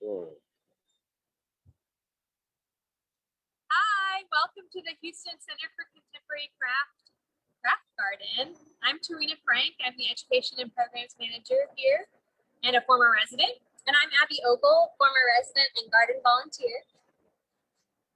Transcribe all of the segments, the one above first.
Mm. Hi, welcome to the Houston Center for Contemporary Craft Garden. I'm Tarina. I'm the Education and Programs Manager here and a former resident. And I'm Abi Ogle, former resident and garden volunteer.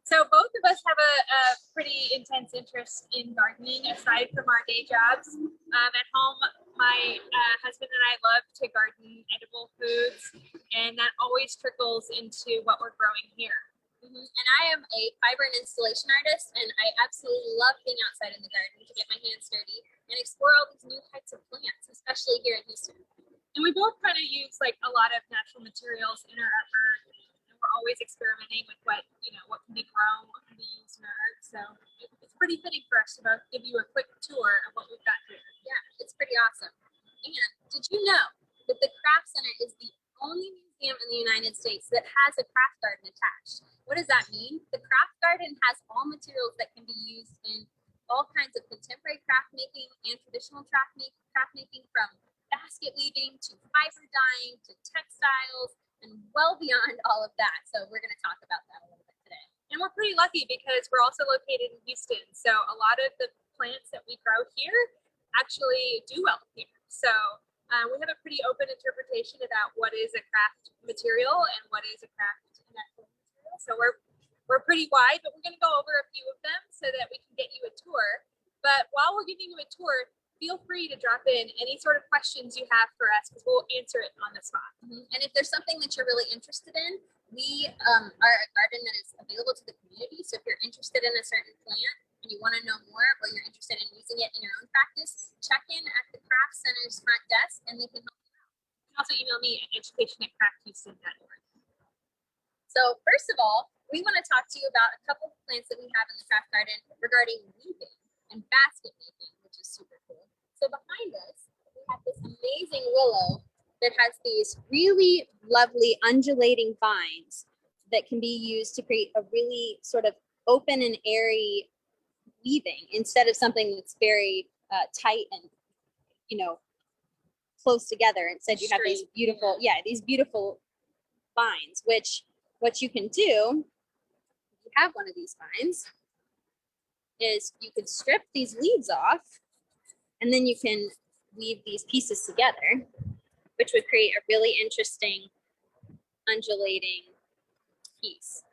So both of us have a pretty intense interest in gardening aside from our day jobs. At home, my husband and I love to garden edible foods, and that always trickles into what we're growing here. And I am a fiber and installation artist, and I absolutely love being outside in the garden to get my hands dirty and explore all these new types of plants, especially here in Houston. And we both kind of use like a lot of natural materials in our effort. And we're always experimenting with what can be grown, what can be used in our art. So it's pretty fitting for us to both give you a quick tour of what we've got here. Yeah, it's pretty awesome. And did you know that the Craft Center is the only museum in the United States that has a craft garden attached? What does that mean? The craft garden has all materials that can be used in all kinds of contemporary craft making and traditional craft making, from basket weaving to fiber dyeing to textiles and well beyond all of that. So we're going to talk about that a little bit today. And we're pretty lucky because we're also located in Houston. So a lot of the plants that we grow here actually do well here. So we have a pretty open interpretation about what is a craft material and what is a craft natural material. So we're pretty wide, but we're going to go over a few of them so that we can get you a tour. But while we're giving you a tour, feel free to drop in any sort of questions you have for us because we'll answer it on the spot. And if there's something that you're really interested in, we are a garden that is available to the community. So if you're interested in a certain plant and you want to know more, or you're interested in using it in your own practice, check in at the Craft Center's front desk and they can help you out. You can also email me at education@crafthouston.org. So first of all, we want to talk to you about a couple of plants that we have in the craft garden regarding weaving and basket making, which is super cool. So behind us, we have this amazing willow that has these really lovely undulating vines that can be used to create a really sort of open and airy weaving instead of something that's very tight and, close together. Instead, you have these beautiful, these beautiful vines, which what you can do, if you have one of these vines, is you could strip these leaves off and then you can weave these pieces together, which would create a really interesting undulating piece,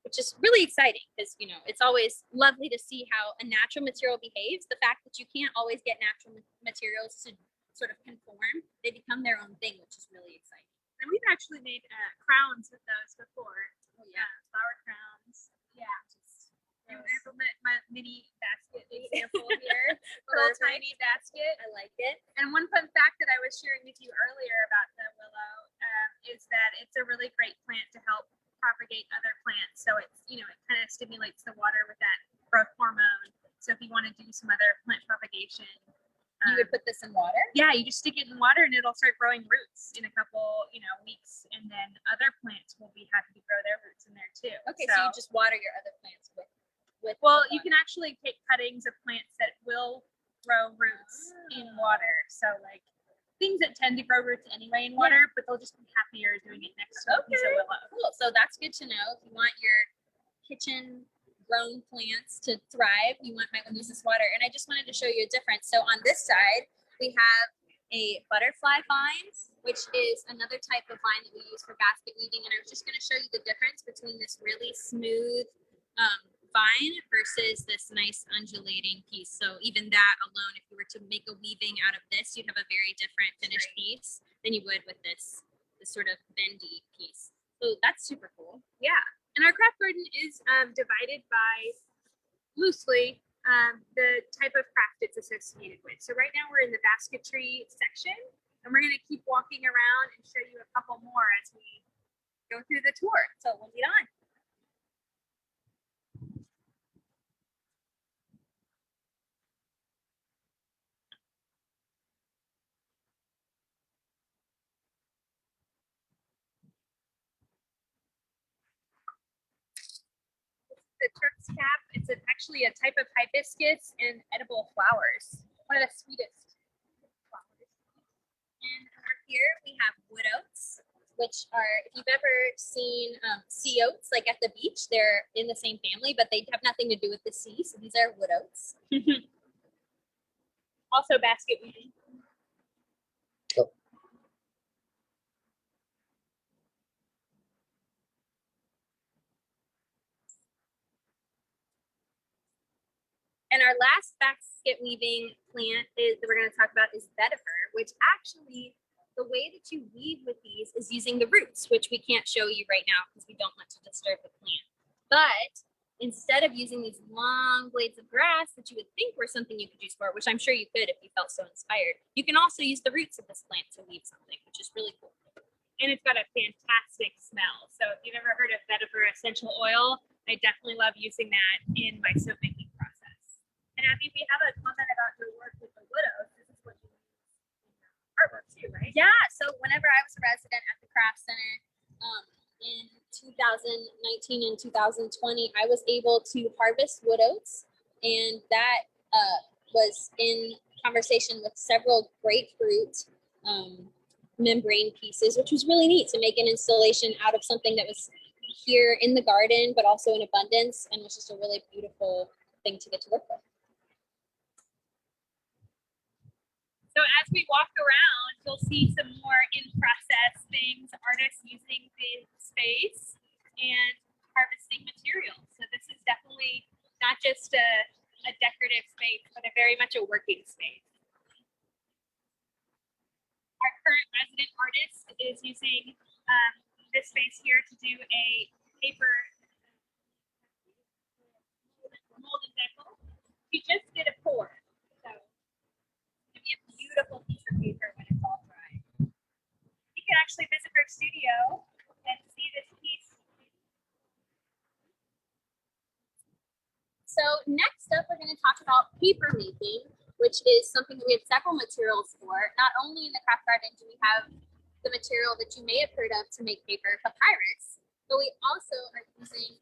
which is really exciting because, it's always lovely to see how a natural material behaves. The fact that you can't always get natural materials to sort of conform, they become their own thing, which is really exciting. And we've actually made crowns with those before. Oh, yeah. Flower crowns. Yeah. And there's my mini basket example here. Little tiny basket. I like it. And one fun fact that I was sharing with you earlier about the willow is that it's a really great plant to help propagate other plants. So it's, it kind of stimulates the water with that growth hormone. So if you want to do some other plant propagation, you would put this in water? Yeah, you just stick it in water and it'll start growing roots in a couple, weeks. And then other plants will be happy to grow their roots in there too. Okay, so you just water your other plants with well, you can actually take cuttings of plants that will grow roots in water. So like things that tend to grow roots anyway in water, but they'll just be happier doing it next to a piece of willow. Cool. So that's good to know. If you want your kitchen grown plants to thrive, you might want to use this water. And I just wanted to show you a difference. So on this side, we have a butterfly vine, which is another type of vine that we use for basket weaving. And I was just going to show you the difference between this really smooth vine versus this nice undulating piece. So even that alone, if you were to make a weaving out of this, you'd have a very different finished piece than you would with this sort of bendy piece. So that's super cool. Yeah. And our craft garden is divided by loosely the type of craft it's associated with. So right now we're in the basketry section, and we're going to keep walking around and show you a couple more as we go through the tour. So we'll get on. The Turk's cap, it's actually a type of hibiscus and edible flowers. One of the sweetest flowers. And over here we have wood oats. which are, if you've ever seen sea oats, like at the beach, they're in the same family, but they have nothing to do with the sea. So these are wood oats. Also basket weaving. Oh. And our last basket weaving plant that we're going to talk about is vetiver, which actually the way that you weave with these is using the roots, which we can't show you right now because we don't want to disturb the plant. But instead of using these long blades of grass that you would think were something you could use for, which I'm sure you could if you felt so inspired, you can also use the roots of this plant to weave something, which is really cool. And it's got a fantastic smell. So if you've ever heard of vetiver essential oil, I definitely love using that in my soap making process. And Abby, we have a comment about your work with the widows. This is what you use in your artwork too, right? Yeah, so whenever I was a resident at the Craft Center in 2019 and 2020, I was able to harvest wood oats, and that was in conversation with several grapefruit membrane pieces, which was really neat to make an installation out of something that was here in the garden, but also in abundance, and was just a really beautiful thing to get to work with. So as we walk around, you'll see some more in-process things, artists using the space and harvesting materials. So this is definitely not just a decorative space, but a very much a working space. Our current resident artist is using this space here to do a paper mold and decor. He just did a pour, so it's gonna be a beautiful piece of paper when it's all dry. You can actually visit her studio and see this piece. So next up, we're going to talk about paper making, which is something that we have several materials for. Not only in the craft garden do we have the material that you may have heard of to make paper, papyrus, but we also are using,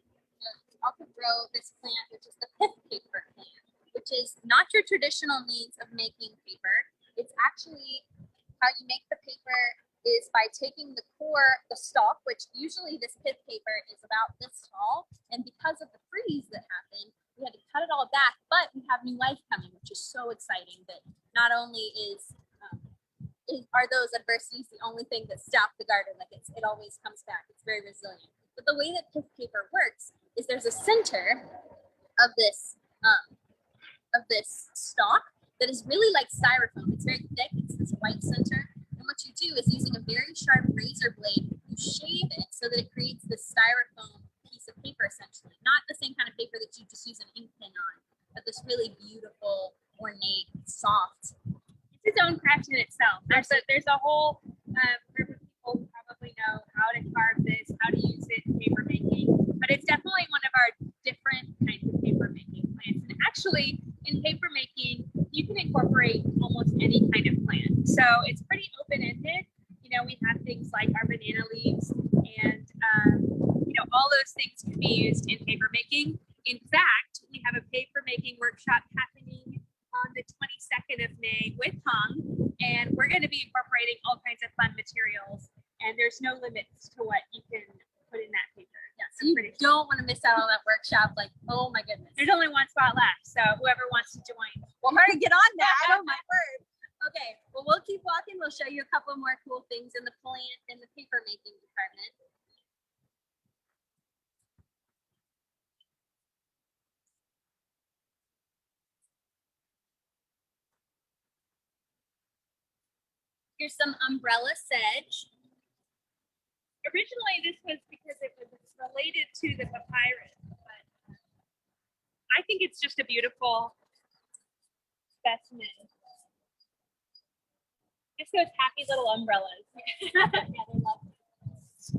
we also grow this plant, which is the pith paper plant, which is not your traditional means of making paper. It's actually how you make the paper is by taking the core, the stalk, which usually this pith paper is about this tall, and because of the freeze that happened, we had to cut it all back, but we have new life coming, which is so exciting that not only are those adversities the only thing that stopped the garden, like it always comes back, it's very resilient. But the way that pith paper works is there's a center of this stalk that is really like styrofoam. It's very thick, it's this white center. And what you do is using a very sharp razor blade, you shave it so that it creates this styrofoam piece of paper, essentially. Not the same kind of paper that you just use an ink pen on, but this really beautiful, ornate, soft. It's its own craft in itself. There's a whole group of people who probably know how to carve this, how to use it in paper making, but it's definitely one of our different kinds of paper making plants. And actually, in paper making, you can incorporate almost any kind of plant. So it's pretty open-ended. You know, we have things like our banana leaves and all those things can be used in paper making. In fact, we have a paper making workshop happening on the 22nd of May with Hung, and we're going to be incorporating all kinds of fun materials, and there's no limits to what you can put in that paper. Yeah, so you don't want to miss out on that workshop. Like, oh my goodness. There's only one spot left, so whoever wants to join. Well, hurry, get on that. Oh my word. Okay, well, we'll keep walking. We'll show you a couple more cool things in the plant and the paper making department. Here's some umbrella sedge. Originally, this was because it was related to the papyrus, but I think it's just a beautiful specimen. Just those happy little umbrellas. Yeah, they're lovely.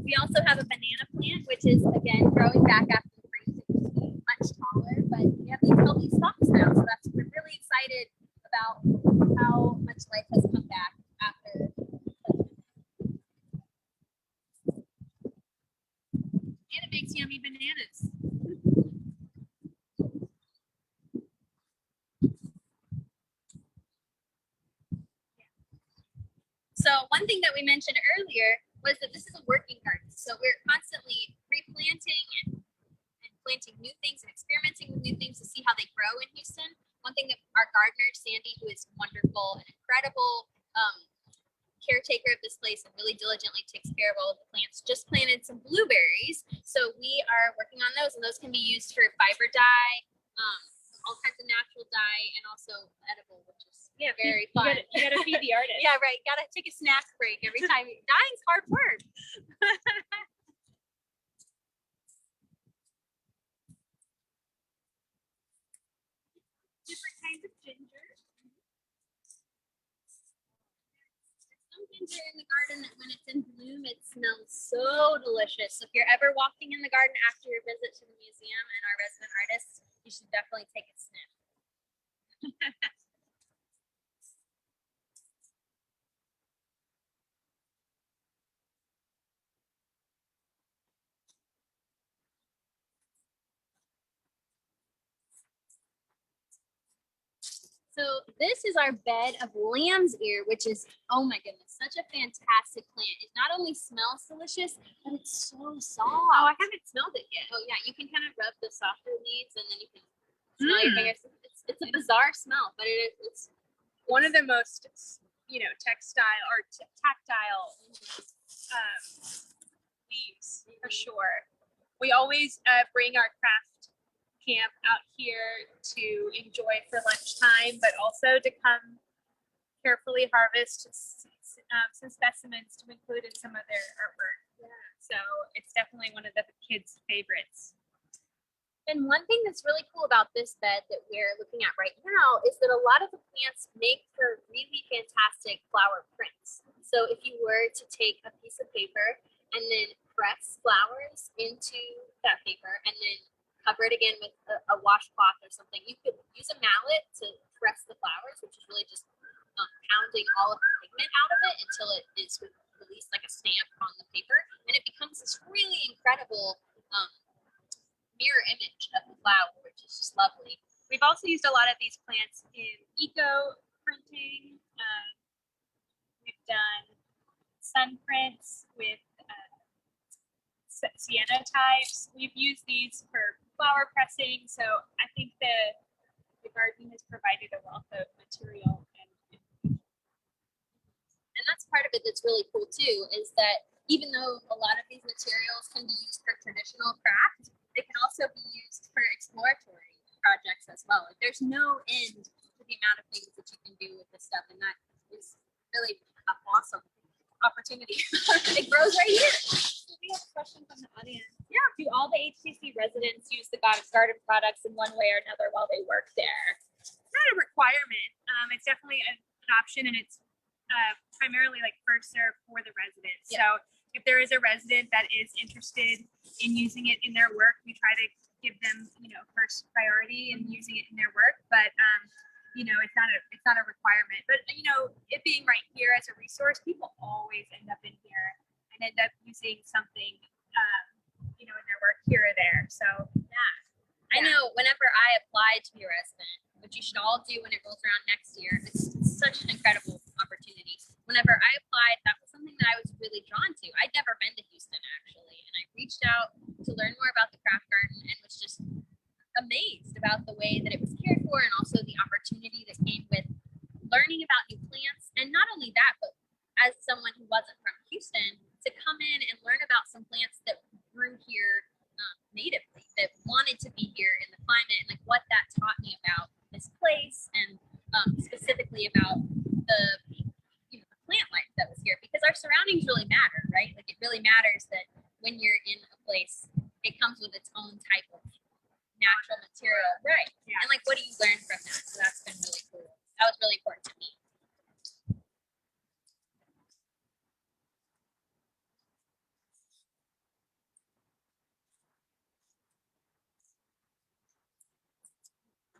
We also have a banana plant, which is, again, growing back after the freeze. It used to be much taller, but we have these healthy stalks now, so we're really excited about how much life has come back after. And it makes yummy bananas. So one thing that we mentioned earlier was that this is a working garden. So we're constantly replanting and planting new things and experimenting with new things to see how they grow in Houston. One thing that our gardener, Sandy, who is wonderful and incredible caretaker of this place and really diligently takes care of all of the plants, just planted some blueberries. So we are working on those, and those can be used for fiber dye, all kinds of natural dye, and also edible, which is very fun. You gotta feed the artist. Yeah, right. Gotta take a snack break every time. Dyeing's hard work. Different kinds of ginger. Some ginger in the garden that when it's in bloom, it smells so delicious. So if you're ever walking in the garden after your visit to the museum and our resident artists, you should definitely take a sniff. So this is our bed of lamb's ear, which is, oh my goodness, such a fantastic plant. It not only smells delicious, but it's so soft. Oh, I haven't smelled it yet. Oh yeah, you can kind of rub the softer leaves and then you can smell your fingers. It's a bizarre smell, but it's One of the most, textile or tactile leaves for sure. We always bring our craft camp out here to enjoy for lunchtime, but also to come carefully harvest some specimens to include in some of their artwork. Yeah. So it's definitely one of the kids' favorites. And one thing that's really cool about this bed that we're looking at right now is that a lot of the plants make for really fantastic flower prints. So if you were to take a piece of paper and then press flowers into that paper and then cover it again with a washcloth or something, you could use a mallet to press the flowers, which is really just pounding all of the pigment out of it until it is released like a stamp on the paper. And it becomes this really incredible mirror image of the flower, which is just lovely. We've also used a lot of these plants in eco printing. We've done sun prints with cyanotypes. We've used these for flower pressing. So I think the garden has provided a wealth of material. And that's part of it that's really cool too, is that even though a lot of these materials can be used for traditional craft, they can also be used for exploratory projects as well. Like there's no end to the amount of things that you can do with this stuff, and that is really an awesome opportunity. It grows right here. So we have a question from the audience. Yeah. Do all the HCC residents use the garden products in one way or another while they work there? It's not a requirement. It's definitely an option, and it's primarily like first serve for the residents. Yeah. So if there is a resident that is interested in using it in their work, we try to give them, first priority in using it in their work. But it's not a requirement. But it being right here as a resource, people always end up in here and end up using something, in their work here or there. So yeah. I know whenever I applied to be a resident, which you should all do when it rolls around next year, it's such an incredible opportunity. Whenever I applied, that was something that I was really drawn to. I'd never been to Houston actually, and I reached out to learn more about the craft garden and was just amazed about the way that it was cared for and also the opportunity that came with learning about new plants. And not only that, but as someone who wasn't from Houston, to come in and learn about some plants that grew here natively, that wanted to be here in the climate, and like what that taught me about this place and specifically about the plant life that was here, because our surroundings really matter, right? Like it really matters that when you're in a place, it comes with its own type of natural material, right? Yeah. And like, what do you learn from that? So that's been really cool. That was really important to me.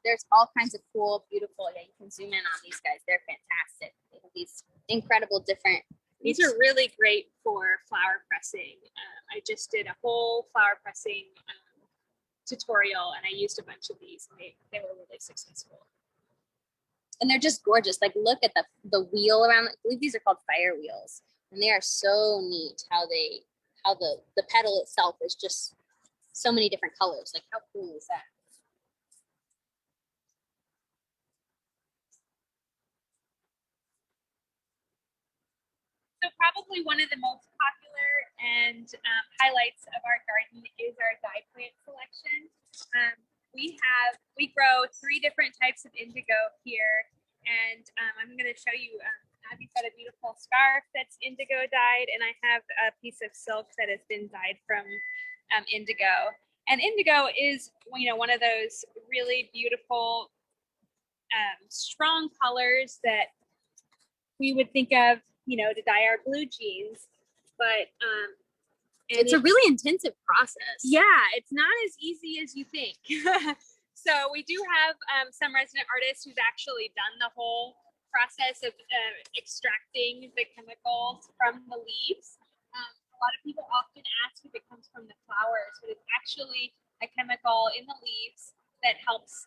There's all kinds of cool, beautiful, you can zoom in on these guys. They're fantastic. They have these incredible different. These are really great for flower pressing. I just did a whole flower pressing tutorial, and I used a bunch of these, and they were really successful. And they're just gorgeous. Like, look at the wheel around. I believe these are called fire wheels. And they are so neat how the petal itself is just so many different colors. Like how cool is that? So probably one of the most popular and highlights of our garden is our dye plant selection. We grow 3 different types of indigo here, and I'm going to show you. Abby's got a beautiful scarf that's indigo dyed, and I have a piece of silk that has been dyed from indigo. And indigo is, one of those really beautiful, strong colors that we would think of, to dye our blue jeans. But It's a really intensive process. yeah, it's not as easy as you think. So we do have some resident artists who've actually done the whole process of extracting the chemicals from the leaves. A lot of people often ask if it comes from the flowers, but it's actually a chemical in the leaves that helps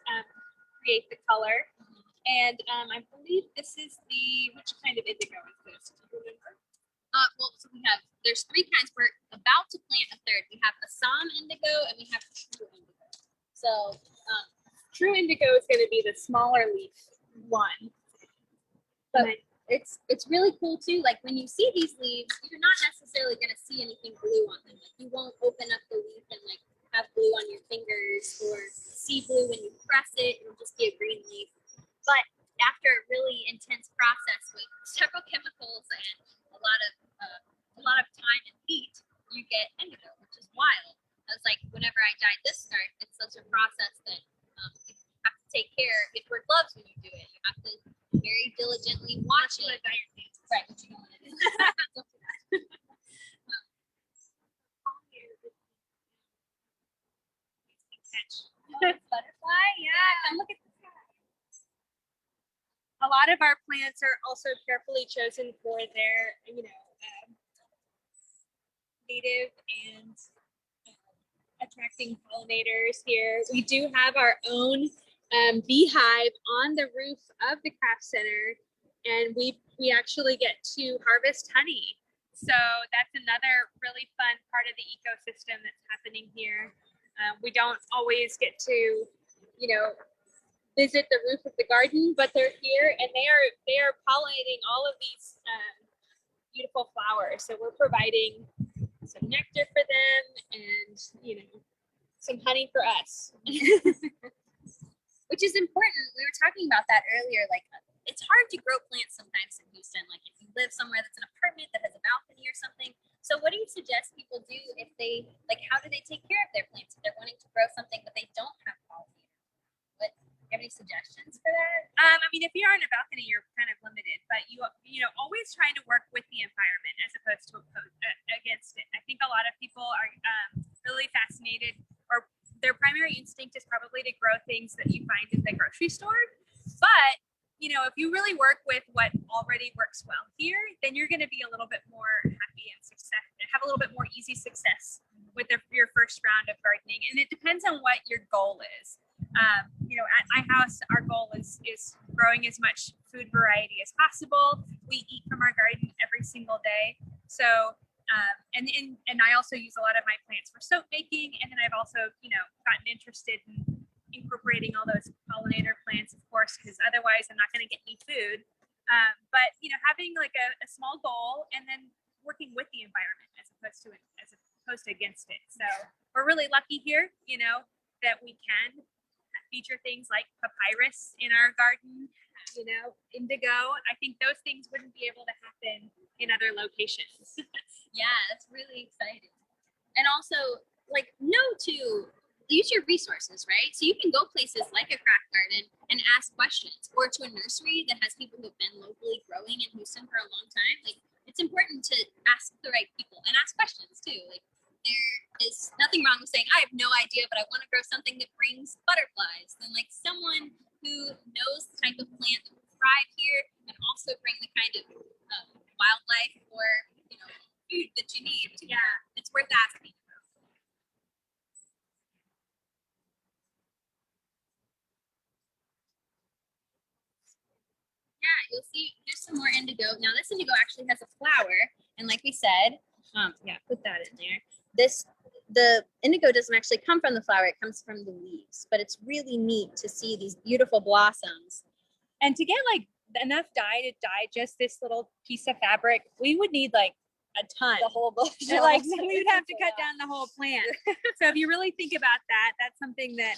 create the color. And I believe this is which kind of indigo is this? Do you remember? Well, so there's 3 kinds. We're about to plant a 3rd. We have Assam indigo and we have true indigo. So True indigo is going to be the smaller leaf one. but it's really cool too. Like when you see these leaves, you're not necessarily going to see anything blue on them. Like you won't open up the leaf and like have blue on your fingers or see blue when you press it. It'll just be a green leaf. But after a really intense process with several chemicals and a lot of time and heat, you get indigo, which is wild. I was like, whenever I dyed this scarf, it's such a process that you have to take care. You have to wear gloves when you do it. You have to very diligently watch it. Right, what you don't want to do. Don't do that. Butterfly, yeah. Come look at this guy. A lot of our plants are also carefully chosen for their, native and attracting pollinators here. We do have our own beehive on the roof of the craft center, and we actually get to harvest honey. So that's another really fun part of the ecosystem that's happening here. We don't always get to, visit the roof of the garden, but they're here and they are pollinating all of these beautiful flowers. So we're providing some nectar for them and some honey for us. Which is important. We were talking about that earlier. Like, it's hard to grow plants sometimes in Houston. Like, if you live somewhere that's an apartment that has a balcony or something. So, what do you suggest people do if they how do they take care of their plants if they're wanting to grow something but they don't have pollinators? What? Do you have any suggestions for that? If you're on a balcony, you're kind of limited, but you always trying to work with the environment as opposed to against it. I think a lot of people are really fascinated, or their primary instinct is probably to grow things that you find in the grocery store. But if you really work with what already works well here, then you're going to be a little bit more happy and have a little bit more easy success with your first round of gardening. And it depends on what your goal is. At my house, our goal is growing as much food variety as possible. We eat from our garden every single day. So, and I also use a lot of my plants for soap making. And then I've also, gotten interested in incorporating all those pollinator plants, of course, because otherwise I'm not going to get any food. But, having like a small goal and then working with the environment as opposed to against it. So we're really lucky here, that we can feature things like papyrus in our garden, indigo. I think those things wouldn't be able to happen in other locations. Yeah, that's really exciting. And also, use your resources, right? So you can go places like a craft garden and ask questions, or to a nursery that has people who've been locally growing in Houston for a long time. Like, it's important to ask the right people and ask questions too. Like, there is nothing wrong with saying, I have no idea, but I want to grow something that brings butterflies. Then someone who knows the type of plant that will thrive here and also bring the kind of wildlife or food that you need. Yeah, it's worth asking. Yeah, you'll see here's some more indigo. Now this indigo actually has a flower, And like we said, put that in there. The indigo doesn't actually come from the flower, it comes from the leaves, but it's really neat to see these beautiful blossoms. And to get like enough dye to dye just this little piece of fabric, we would need like a ton. The whole bush. Like we would have to cut down the whole plant. So if you really think about that, that's something that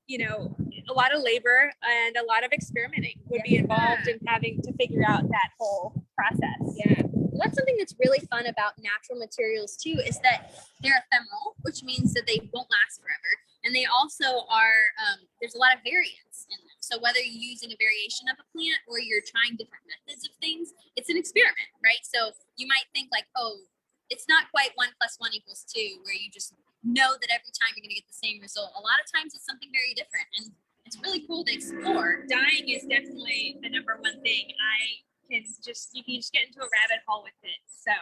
you know, a lot of labor and a lot of experimenting would be involved in having to figure out that whole process. Yeah. Well, that's something that's really fun about natural materials too, is that they're ephemeral, which means that they won't last forever. And they also are, there's a lot of variance in them. So whether you're using a variation of a plant or you're trying different methods of things, it's an experiment, right? So you might think like, oh, it's not quite 1 + 1 = 2, where you just know that every time you're going to get the same result. A lot of times it's something very different, and it's really cool to explore. Dyeing is definitely the #1 thing. You can just get into a rabbit hole with it. So,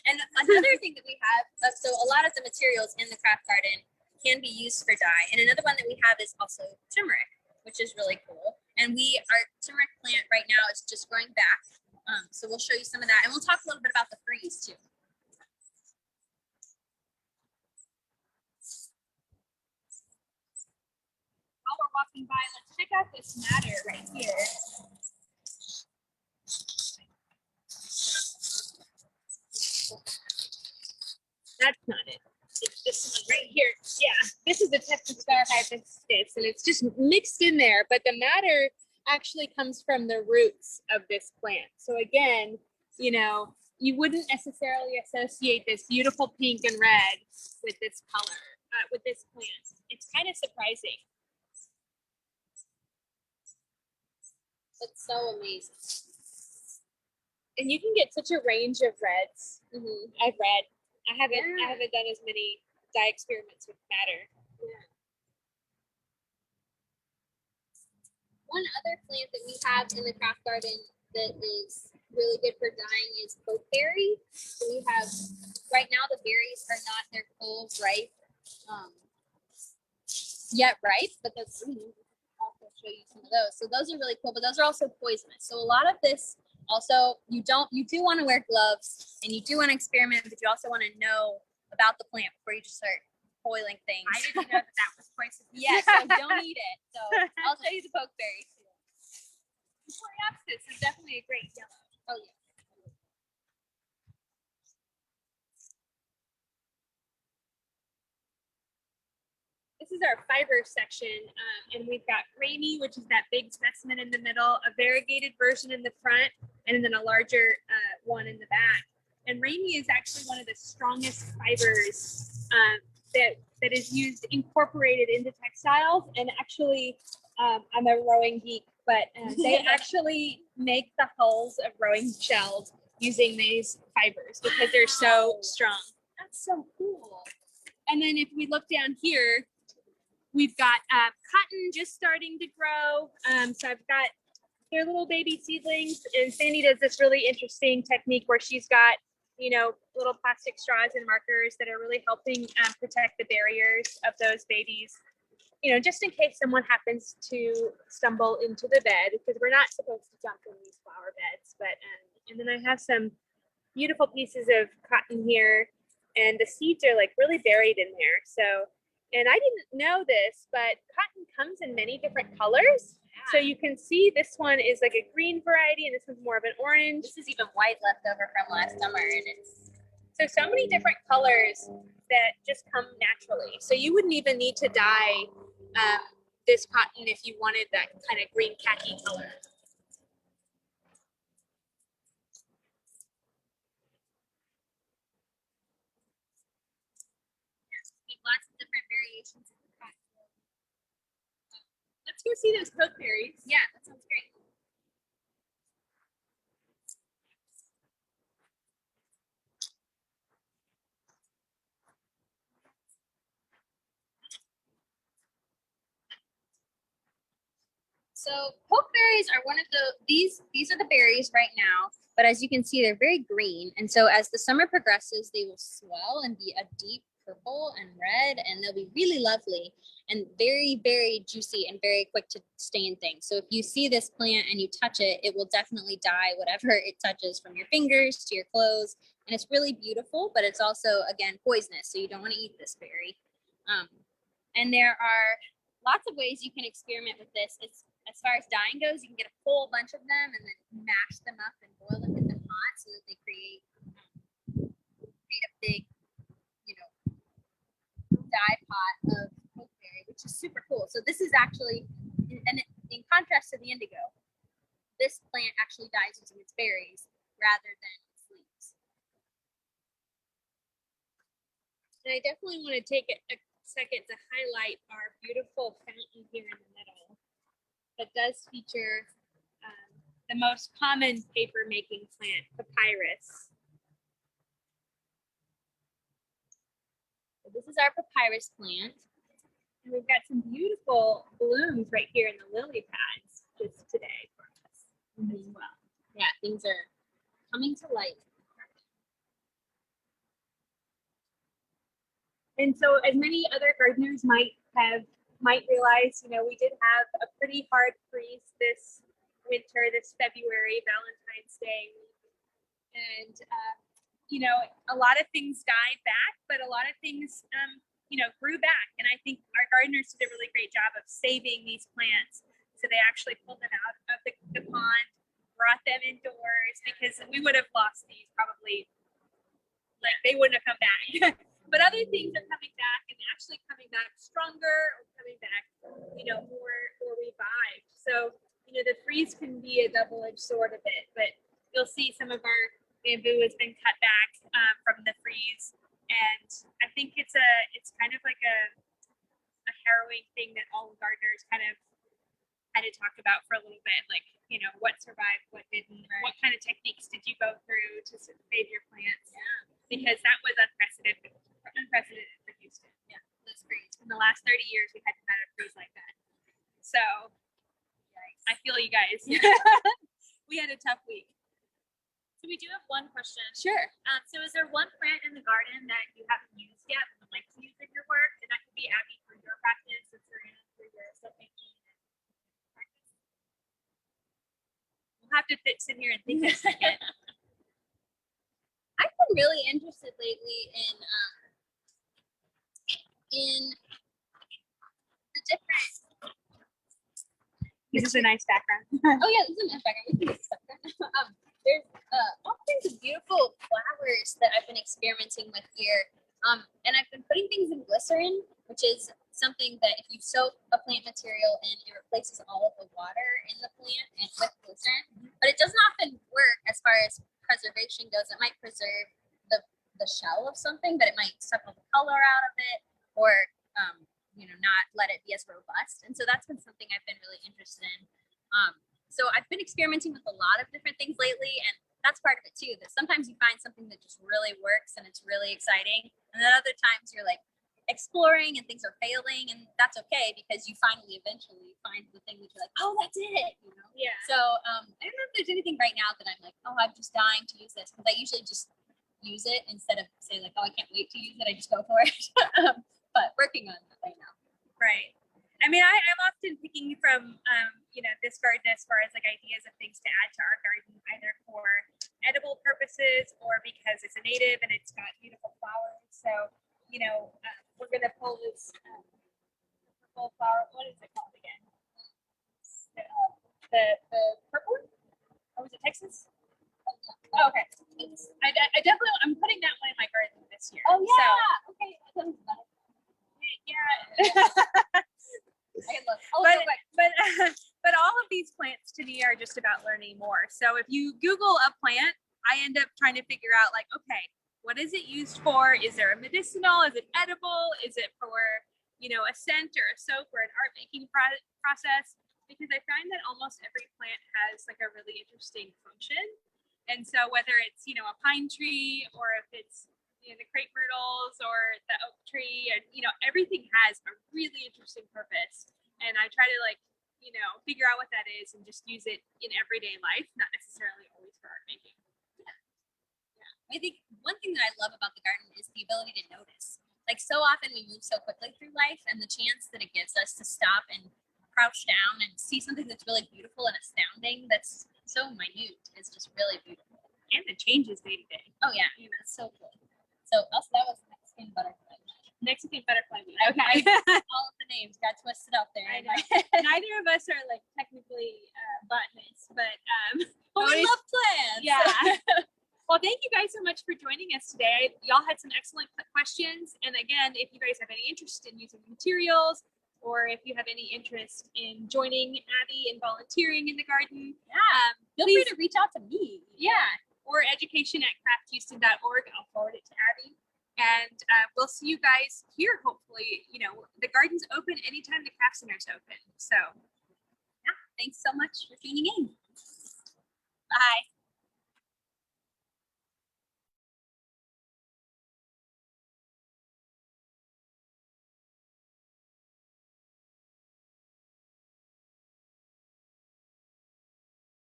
and another thing that we have, so a lot of the materials in the craft garden can be used for dye. And another one that we have is also turmeric, which is really cool. And our turmeric plant right now is just growing back. So we'll show you some of that. And we'll talk a little bit about the freeze too. while we're walking by, let's check out this madder right here. That's not it. It's this one right here. Yeah, this is the Texas star hibiscus, and it's just mixed in there. But the madder actually comes from the roots of this plant. So again, you know, you wouldn't necessarily associate this beautiful pink and red with this color, with this plant. It's kind of surprising. It's so amazing. And you can get such a range of reds. Mm-hmm. I haven't done as many dye experiments with madder. Yeah. One other plant that we have in the craft garden that is really good for dyeing is pokeberry. So we have, right now the berries are not their full ripe, yet ripe, but that's, I'll show you some of those. So those are really cool, but those are also poisonous. So a lot of this also, you do want to wear gloves and you do want to experiment, but you also want to know about the plant before you just start boiling things. I didn't know that was poisonous. Yeah, so don't eat it. So I'll show you the pokeberry too. Coreopsis is definitely a great yellow. Oh yeah. This is our fiber section, and we've got Rainy, which is that big specimen in the middle, a variegated version in the front, and then a larger one in the back. And Rainy is actually one of the strongest fibers that is used, incorporated into textiles. And actually, I'm a rowing geek, but they actually make the hulls of rowing shells using these fibers because they're so strong. That's so cool. And then if we look down here, we've got cotton just starting to grow. So I've got their little baby seedlings, and Sandy does this really interesting technique where she's got, you know, little plastic straws and markers that are really helping protect the barriers of those babies, you know, just in case someone happens to stumble into the bed, because we're not supposed to jump in these flower beds. But and then I have some beautiful pieces of cotton here, and the seeds are like really buried in there. So, and I didn't know this, but cotton comes in many different colors. So you can see this one is like a green variety, and this one's more of an orange. This is even white left over from last summer, and it's so many different colors that just come naturally. So you wouldn't even need to dye this cotton if you wanted that kind of green khaki color. lots of different variations of the cotton. Let's go see those pokeberries. Yeah, that sounds great. So pokeberries are one of these are the berries right now, but as you can see, they're very green. And so as the summer progresses, they will swell and be a deep purple and red, and they'll be really lovely and very, very juicy and very quick to stain things. So if you see this plant and you touch it, it will definitely dye whatever it touches, from your fingers to your clothes. And it's really beautiful, but it's also, again, poisonous. So you don't want to eat this berry. And there are lots of ways you can experiment with this. It's, as far as dyeing goes, you can get a whole bunch of them and then mash them up and boil them, get them hot so that they create a big, you know, dye pot of Pinkberry, which is super cool. So this is actually, in contrast to the indigo, this plant actually dyes using its berries rather than its leaves. And I definitely want to take a second to highlight our beautiful fountain here in the middle that does feature the most common paper making plant, Papyrus. So this is our papyrus plant. And we've got some beautiful blooms right here in the lily pads just today for us as well. Yeah, things are coming to light. And so, as many other gardeners might realize, you know, we did have a pretty hard freeze this winter, this February, Valentine's Day, and you know, a lot of things died back, but a lot of things, you know, grew back. And I think our gardeners did a really great job of saving these plants. So they actually pulled them out of the pond, brought them indoors, because we would have lost these probably, like they wouldn't have come back. But other things are coming back and actually coming back stronger, or coming back, you know, more revived. So, you know, the freeze can be a double-edged sword a bit, but you'll see some of our bamboo has been cut back from the freeze. And I think it's kind of like a harrowing thing that all gardeners kind of had to talk about for a little bit, like, you know, what survived, what didn't, right. What kind of techniques did you go through to save your plants? Yeah. Because that was unprecedented for Houston. Yeah, that's great. In the last 30 years, we hadn't had a freeze like that. So, yikes. I feel you guys. We had a tough week. So we do have one question. Sure. So is there one plant in the garden that you haven't used yet but would like to use in your work? And that could be Abby for your practice, and Tarina for your stuff making practice. We'll have to sit here and think a second. I've been really interested lately in the different. This is a nice background. Oh yeah, this is a nice background. We can use this background. There's all kinds of beautiful flowers that I've been experimenting with here. And I've been putting things in glycerin, which is something that if you soak a plant material in, it replaces all of the water in the plant and with glycerin. But it doesn't often work as far as preservation goes. It might preserve the shell of something, but it might suck all the color out of it, or you know, not let it be as robust. And so that's been something I've been really interested in. So I've been experimenting with a lot of different things lately, and that's part of it too, that sometimes you find something that just really works and it's really exciting, and then other times you're like exploring and things are failing, and that's okay because you finally eventually find the thing that you're like, oh, that's it, you know? Yeah. So I don't know if there's anything right now that I'm like, oh, I'm just dying to use this, because I usually just use it instead of say like, oh, I can't wait to use it, I just go for it. But working on that right now. Right. I mean, I'm often picking from, you know, this garden as far as like ideas of things to add to our garden, either for edible purposes or because it's a native and it's got beautiful flowers. So, you know, we're going to pull this purple flower. What is it called again? The purple one? Or was it Texas? Oh, okay. I definitely, I'm putting that one in my garden this year. Oh, yeah. So, okay. yeah. But all of these plants to me are just about learning more. So if you Google a plant, I end up trying to figure out like, okay, what is it used for? Is there a medicinal? Is it edible? Is it for, you know, a scent or a soap or an art making process? Because I find that almost every plant has like a really interesting function. And so whether it's, you know, a pine tree, or if it's, you know, the crepe myrtles or the oak tree, and, you know, everything has a really interesting purpose. And I try to like, you know, figure out what that is and just use it in everyday life, not necessarily always for art making. Yeah. I think one thing that I love about the garden is the ability to notice. Like so often we move so quickly through life, and the chance that it gives us to stop and crouch down and see something that's really beautiful and astounding, that's so minute, is just really beautiful. And it changes day to day. Oh yeah, it's so cool. So also that was Mexican butterfly. Mexican butterfly week. Okay. Okay. All of the names got twisted up there. I know. Neither of us are like technically botanists, but But we always- love plants. yeah. Well, thank you guys so much for joining us today. Y'all had some excellent questions. And again, if you guys have any interest in using materials, or if you have any interest in joining Abby and volunteering in the garden, Feel free to reach out to me. yeah, or education@crafthouston.org. I'll forward it to Abby. And we'll see you guys here, hopefully. You know, the garden's open anytime the craft center's open. So Thanks so much for tuning in. Bye.